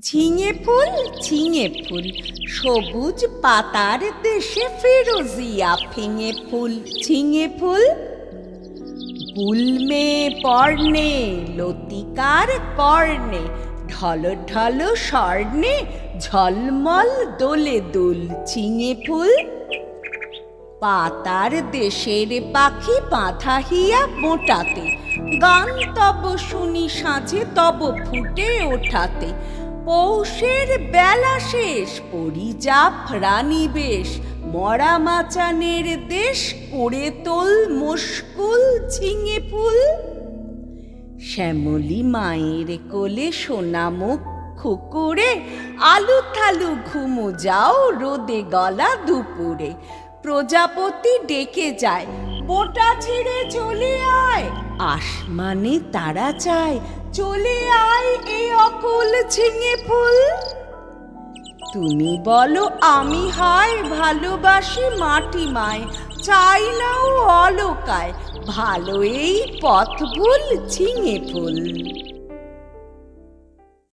ঝিঙে ফুল সবুজ পাতার দেশে ফিরোজিয়া ফিঙে ফুল ঝিঙে ফুল। গুলমে পর্ণে লতিকার কর্ণে ঢল ঢল স্বর্ণে ঝলমল দোলে দুল ঝিঙে ফুল। পাতার দেশের পাখি বাঁধা হিয়া মোটাতে গান তব শুনি সাঁঝে তব ফুটে ওঠাতে। পৌষের বেলা শেষ পরিজাপ রানী বেশ মরা মাচানের দেশ করে তোল মুশকুল ঝিঙে ফুল। শ্যামলী মায়ের কোলে সোনামুখ খুকুরে আলু থালু ঘুমু যাও রোদে গলা দুপুরে। প্রজাপতি ডেকে যায় বোটা ছেড়ে চলে আয়, আসমানে তারা চায় চলে আয় এ অকুল ঝিঙে ফুল। তুমি বলো আমি হায় ভালোবাসি মাটি মায়, চাই না ও অলকায় ভালো এই পথ ভুল ঝিঙে ফুল।